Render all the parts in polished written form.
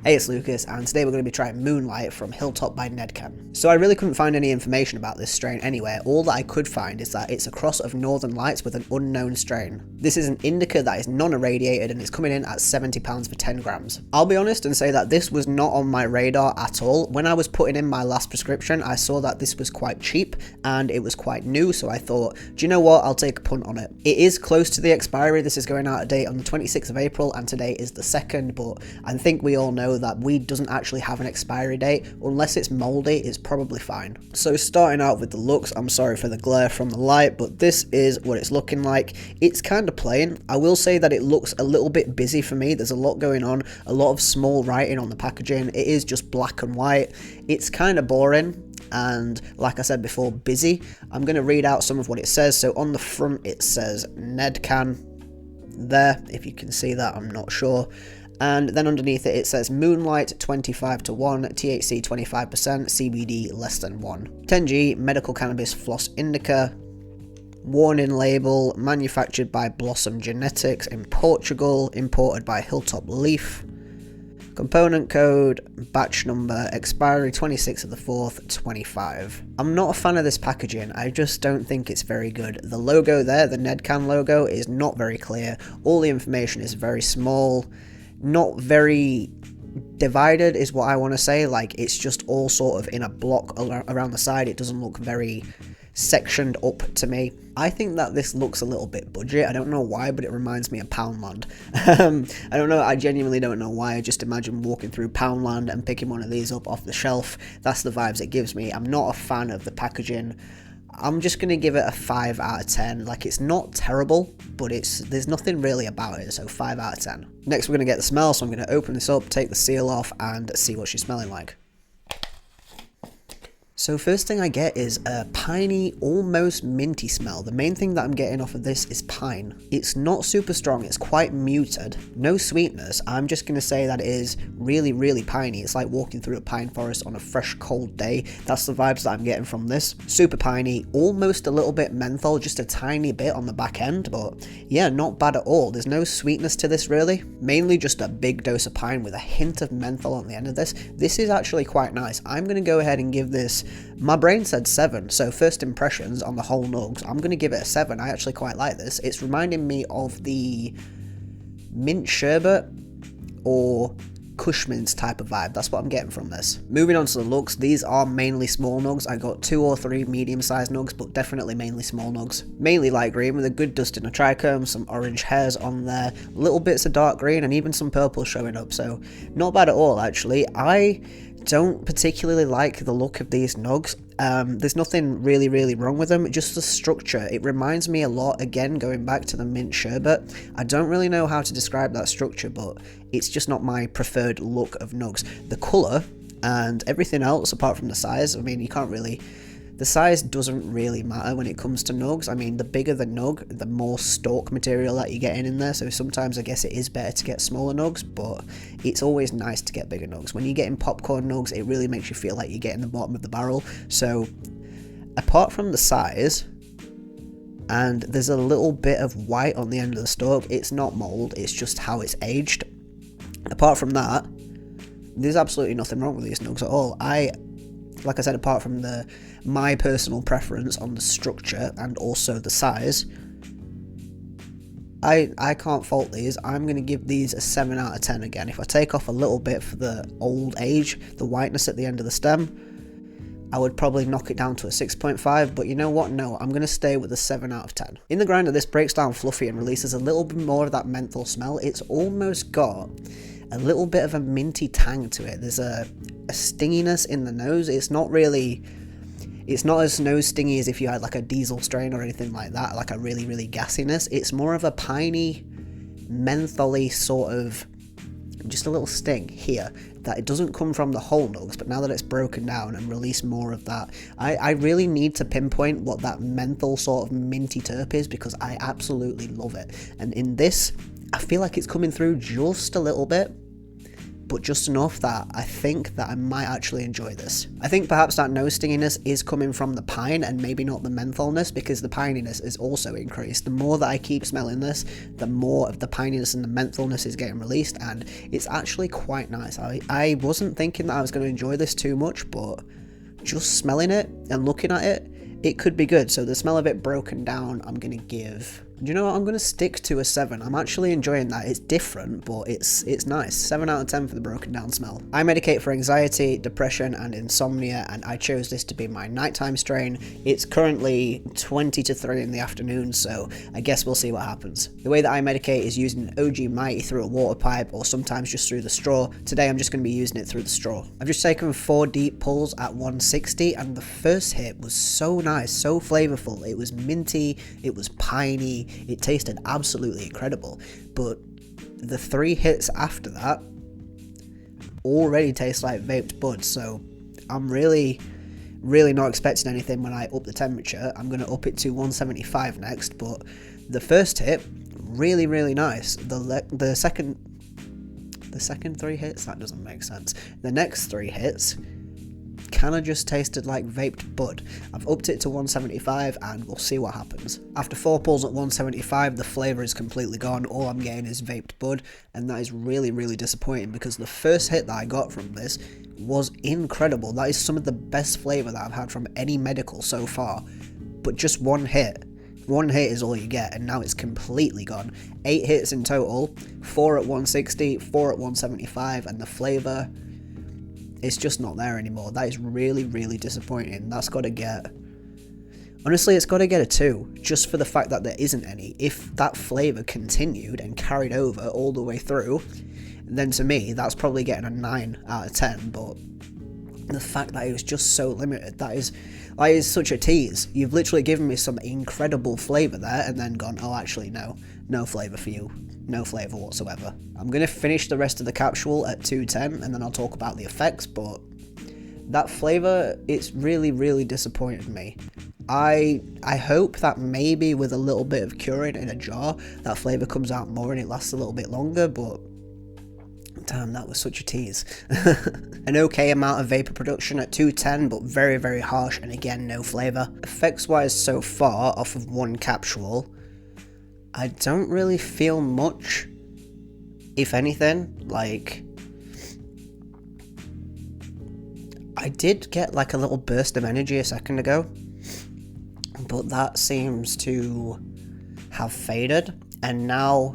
Hey, it's Lucas, and today we're going to be trying Moonlight from Hilltop by Nedcann. So I really couldn't find any information about this strain anywhere. All that I could find is that it's a cross of Northern Lights with an unknown strain. This is an indica that is non-irradiated and it's coming in at £70 for 10 grams. I'll be honest and say that this was not on my radar at all. When I was putting in my last prescription, I saw that this was quite cheap and it was quite new, so I thought, do you know what, I'll take a punt on it. It is close to the expiry. This is going out of date on the 26th of April and today is the 2nd, but I think we all know that weed doesn't actually have an expiry date. Unless it's moldy, it's probably fine. So starting out with the looks, I'm sorry for the glare from the light, but this is what it's looking like. It's kind of plain. I will say that it looks a little bit busy for me. There's a lot going on, a lot of small writing on the packaging. It is just black and white. It's kind of boring. And like I said before, busy. I'm going to read out some of what it says. So on the front it says Nedcann there, if you can see that, I'm not sure. And then underneath it, it says Moonlight 25 to 1, THC 25%, CBD less than 1. 10G, medical cannabis floss indica. Warning label, manufactured by Blossom Genetics in Portugal, imported by Hilltop Leaf. Component code, batch number, expiry 26th of the 4th, 25. I'm not a fan of this packaging. I just don't think it's very good. The logo there, the Nedcann logo, is not very clear. All the information is very small. Not very divided is what I want to say. Like, it's just all sort of in a block around the side. It doesn't look very sectioned up to me. I think that this looks a little bit budget. I don't know why, but it reminds me of Poundland. I don't know, I genuinely don't know why. I just imagine walking through Poundland and picking one of these up off the shelf. That's the vibes it gives me. I'm not a fan of the packaging. I'm just going to give it a 5 out of 10. Like, it's not terrible, but there's nothing really about it, so 5 out of 10. Next, we're going to get the smell, so I'm going to open this up, take the seal off, and see what she's smelling like. So first thing I get is a piney, almost minty smell. The main thing that I'm getting off of this is pine. It's not super strong, it's quite muted. No sweetness. I'm just going to say that it is really, really piney. It's like walking through a pine forest on a fresh, cold day. That's the vibes that I'm getting from this. Super piney, almost a little bit menthol, just a tiny bit on the back end, but yeah, not bad at all. There's no sweetness to this really. Mainly just a big dose of pine with a hint of menthol on the end of this. This is actually quite nice. I'm going to go ahead and give this, my brain said 7, so first impressions on the whole nugs, I'm going to give it a 7. I actually quite like this. It's reminding me of the mint sherbet or Cushman's type of vibe. That's what I'm getting from this. Moving on to the looks, these are mainly small nugs. I got 2 or 3 medium-sized nugs, but definitely mainly small nugs. Mainly light green with a good dust in a trichome, some orange hairs on there, little bits of dark green, and even some purple showing up, so not bad at all actually. I don't particularly like the look of these nugs. There's nothing really wrong with them, just the structure. It reminds me a lot, again, going back to the mint sherbet. I don't really know how to describe that structure, but it's just not my preferred look of nugs. The colour and everything else, apart from the size, I mean, you can't really... The size doesn't really matter when it comes to nugs. I mean, the bigger the nug, the more stalk material that you're getting in there, so sometimes I guess it is better to get smaller nugs, but it's always nice to get bigger nugs. When you're getting popcorn nugs, it really makes you feel like you're getting the bottom of the barrel. So apart from the size, and there's a little bit of white on the end of the stalk, it's not mold, it's just how it's aged. Apart from that, there's absolutely nothing wrong with these nugs at all. Like I said, apart from my personal preference on the structure and also the size, I can't fault these. I'm going to give these a 7 out of 10 again. If I take off a little bit for the old age, the whiteness at the end of the stem, I would probably knock it down to a 6.5, but you know what? No, I'm going to stay with a 7 out of 10. In the grinder, this breaks down fluffy and releases a little bit more of that menthol smell. It's almost got a little bit of a minty tang to it. There's a stinginess in the nose. It's not as nose stingy as if you had like a diesel strain or anything like that, like a really gassiness. It's more of a piney, mentholy sort of, just a little sting here, that it doesn't come from the whole nugs, but now that it's broken down and released more of that, I really need to pinpoint what that menthol sort of minty terp is, because I absolutely love it. And in this, I feel like it's coming through just a little bit. but just enough that I think that I might actually enjoy this. I think perhaps that nose stinginess is coming from the pine and maybe not the mentholness, because the pininess is also increased. The more that I keep smelling this, the more of the pininess and the mentholness is getting released, and it's actually quite nice. I wasn't thinking that I was going to enjoy this too much, but just smelling it and looking at it, it could be good. So the smell of it broken down, I'm going to give... Do you know what? I'm going to stick to a 7. I'm actually enjoying that. It's different, but it's nice. 7 out of 10 for the broken down smell. I medicate for anxiety, depression, and insomnia, and I chose this to be my nighttime strain. It's currently 20 to 3 in the afternoon, so I guess we'll see what happens. The way that I medicate is using an OG Mighty through a water pipe, or sometimes just through the straw. Today I'm just going to be using it through the straw. I've just taken 4 deep pulls at 160, and the first hit was so nice, so flavorful. It was minty, it was piney, it tasted absolutely incredible, but the 3 hits after that already taste like vaped bud, so I'm really not expecting anything when I up the temperature. I'm going to up it to 175 next, but the first hit, really nice. The second 3 hits, that doesn't make sense. The next 3 hits kind of just tasted like vaped bud. I've upped it to 175 and we'll see what happens. After 4 pulls at 175, the flavour is completely gone. All I'm getting is vaped bud, and that is really disappointing, because the first hit that I got from this was incredible. That is some of the best flavour that I've had from any medical so far, but just one hit is all you get, and now it's completely gone. 8 hits in total, 4 at 160, 4 at 175, and the flavour, it's just not there anymore. That is really disappointing. That's got to get... Honestly, it's got to get a 2, just for the fact that there isn't any. If that flavour continued and carried over all the way through, then to me, that's probably getting a 9 out of 10, but the fact that it was just so limited, that is such a tease. You've literally given me some incredible flavour there, and then gone, oh, actually, no flavour for you. No flavour whatsoever. I'm going to finish the rest of the capsule at 210, and then I'll talk about the effects, but that flavour, it's really disappointed me. I hope that maybe with a little bit of curing in a jar, that flavour comes out more and it lasts a little bit longer, but damn, that was such a tease. An okay amount of vapour production at 210, but very harsh, and again, no flavour. Effects wise so far, off of 1 capsule, I don't really feel much, if anything. Like, I did get like a little burst of energy a second ago, but that seems to have faded, and now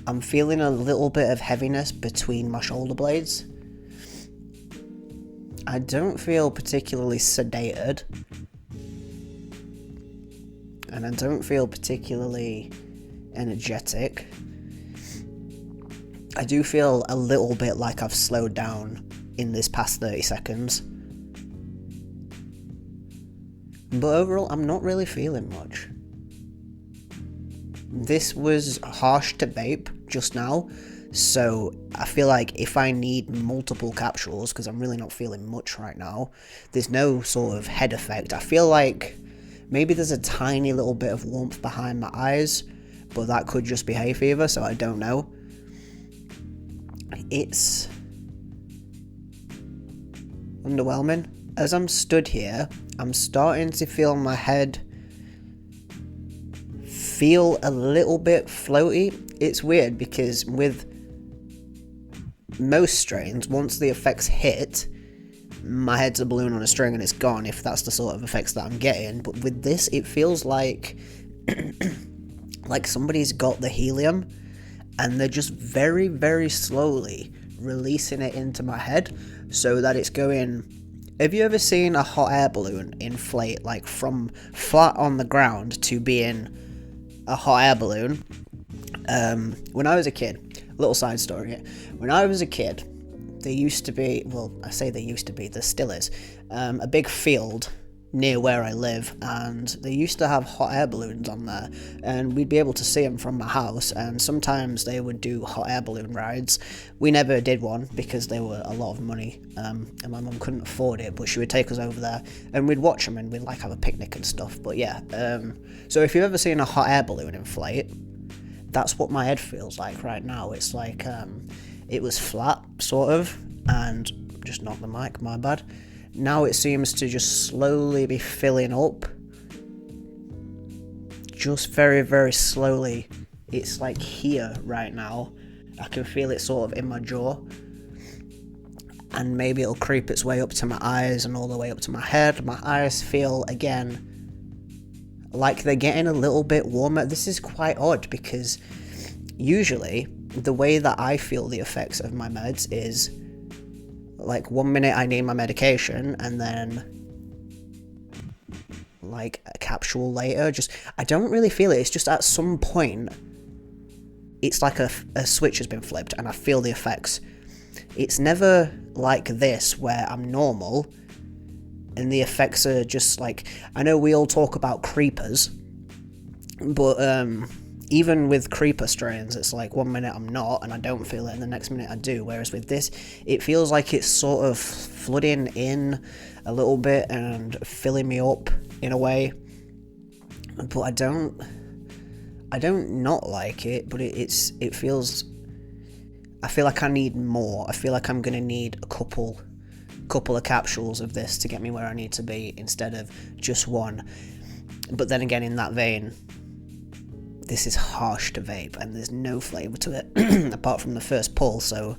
I'm feeling a little bit of heaviness between my shoulder blades. I don't feel particularly sedated, and I don't feel particularly energetic. I do feel a little bit like I've slowed down in this past 30 seconds. But overall, I'm not really feeling much. This was harsh to vape just now, so I feel like if I need multiple capsules, because I'm really not feeling much right now, there's no sort of head effect. I feel like maybe there's a tiny little bit of warmth behind my eyes, but that could just be hay fever, so I don't know. It's underwhelming. As I'm stood here, I'm starting to feel my head feel a little bit floaty. It's weird because with most strains, once the effects hit, my head's a balloon on a string and it's gone, if that's the sort of effects that I'm getting. But with this, it feels like like somebody's got the helium and they're just very slowly releasing it into my head so that it's going... Have you ever seen a hot air balloon inflate, like from flat on the ground to being a hot air balloon? When I was a kid, a little side story here. When I was a kid, there used to be, well, I say there used to be, there still is, a big field near where I live, and they used to have hot air balloons on there, and we'd be able to see them from my house, and sometimes they would do hot air balloon rides. We never did one because they were a lot of money, and my mum couldn't afford it, but she would take us over there, and we'd watch them, and we'd like have a picnic and stuff. But yeah, so if you've ever seen a hot air balloon inflate, that's what my head feels like right now. It's like, it was flat, sort of, and just knocked the mic, my bad. Now it seems to just slowly be filling up. Just very, very slowly. It's like here right now. I can feel it sort of in my jaw. And maybe it'll creep its way up to my eyes and all the way up to my head. My eyes feel, again, like they're getting a little bit warmer. This is quite odd because usually the way that I feel the effects of my meds is like 1 minute I need my medication and then like a capsule later. Just, I don't really feel it. It's just at some point it's like a switch has been flipped and I feel the effects. It's never like this where I'm normal and the effects are just like, I know we all talk about creepers, but even with creeper strains, it's like 1 minute I'm not and I don't feel it and the next minute I do, whereas with this, it feels like it's sort of flooding in a little bit and filling me up in a way, but I don't not like it, but it feels, I feel like I need more. I feel like I'm gonna need a couple of capsules of this to get me where I need to be instead of just one. But then again, in that vein, this is harsh to vape and there's no flavour to it apart from the first pull, so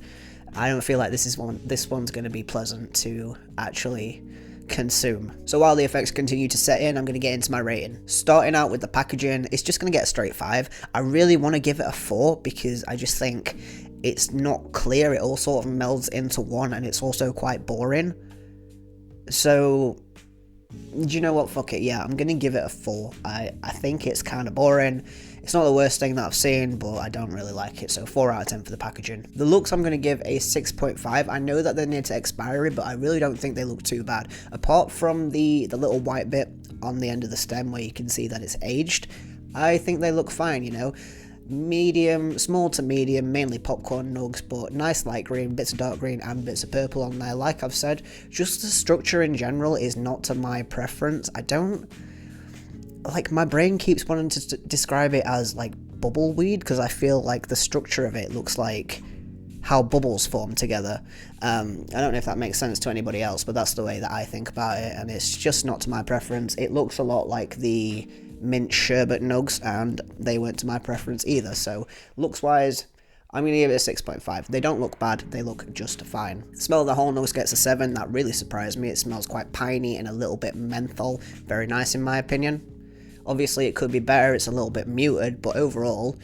I don't feel like this one's going to be pleasant to actually consume. So while the effects continue to set in, I'm going to get into my rating. Starting out with the packaging, it's just going to get a straight 5. I really want to give it a 4 because I just think it's not clear, it all sort of melds into one and it's also quite boring. So, do you know what, fuck it, yeah, I'm going to give it a 4. I think it's kind of boring. It's not the worst thing that I've seen, but I don't really like it, so 4 out of 10 for the packaging. The looks, I'm going to give a 6.5. I know that they're near to expiry, but I really don't think they look too bad. Apart from the little white bit on the end of the stem where you can see that it's aged, I think they look fine, you know. Medium, small to medium, mainly popcorn nugs, but nice light green, bits of dark green and bits of purple on there. Like I've said, just the structure in general is not to my preference. I don't, like, my brain keeps wanting to describe it as like bubble weed because I feel like the structure of it looks like how bubbles form together. I don't know if that makes sense to anybody else, but that's the way that I think about it, and it's just not to my preference. It looks a lot like the mint sherbet nugs and they weren't to my preference either, so looks wise I'm going to give it a 6.5. They don't look bad, they look just fine. The smell of the whole nose gets a 7. That really surprised me. It smells quite piney and a little bit menthol. Very nice in my opinion. Obviously it could be better, it's a little bit muted, but overall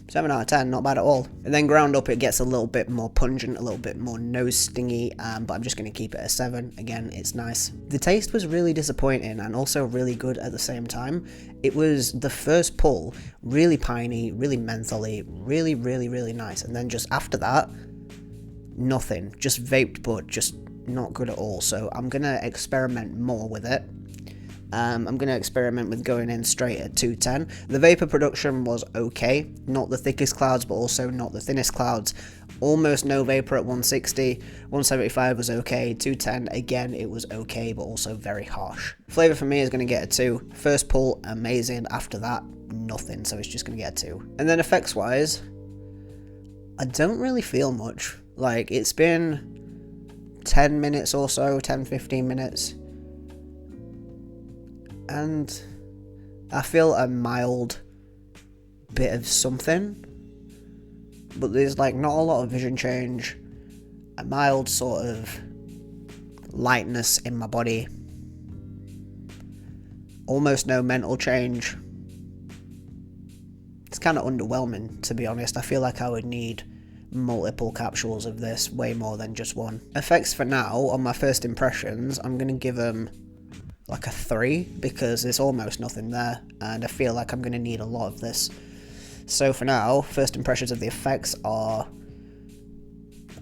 7 out of 10, not bad at all. And then ground up it gets a little bit more pungent, a little bit more nose stingy, but I'm just going to keep it a 7. Again, it's nice. The taste was really disappointing and also really good at the same time. It was the first pull, really piney, really mentholy, really, really, really nice. And then just after that, nothing. Just vaped, but just not good at all. So I'm going to experiment more with it. I'm going to experiment with going in straight at 210. The vapor production was okay, not the thickest clouds, but also not the thinnest clouds. Almost no vapor at 160, 175 was okay, 210, again, it was okay, but also very harsh. Flavor for me is going to get a 2. First pull, amazing. After that, nothing, so it's just going to get a 2. And then effects-wise, I don't really feel much. Like, it's been 10 minutes or so, 10-15 minutes. And I feel a mild bit of something, but there's like not a lot of vision change, a mild sort of lightness in my body, almost no mental change. It's kind of underwhelming, to be honest. I feel like I would need multiple capsules of this, way more than just one. Effects for now, on my first impressions, I'm going to give them like a 3 because there's almost nothing there and I feel like I'm going to need a lot of this. So for now, first impressions of the effects are,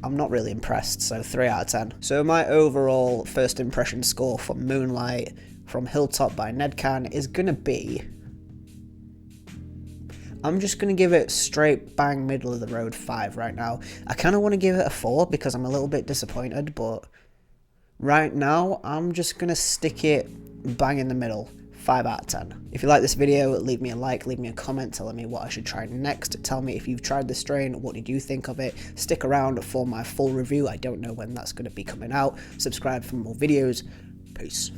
I'm not really impressed, so 3 out of 10. So my overall first impression score for Moonlight from Hilltop by Nedcann is going to be, I'm just going to give it straight bang middle of the road 5 right now. I kind of want to give it a 4 because I'm a little bit disappointed, but right now, I'm just going to stick it bang in the middle. 5 out of 10. If you like this video, leave me a like, leave me a comment telling me what I should try next. Tell me if you've tried this strain, what did you think of it? Stick around for my full review. I don't know when that's going to be coming out. Subscribe for more videos. Peace.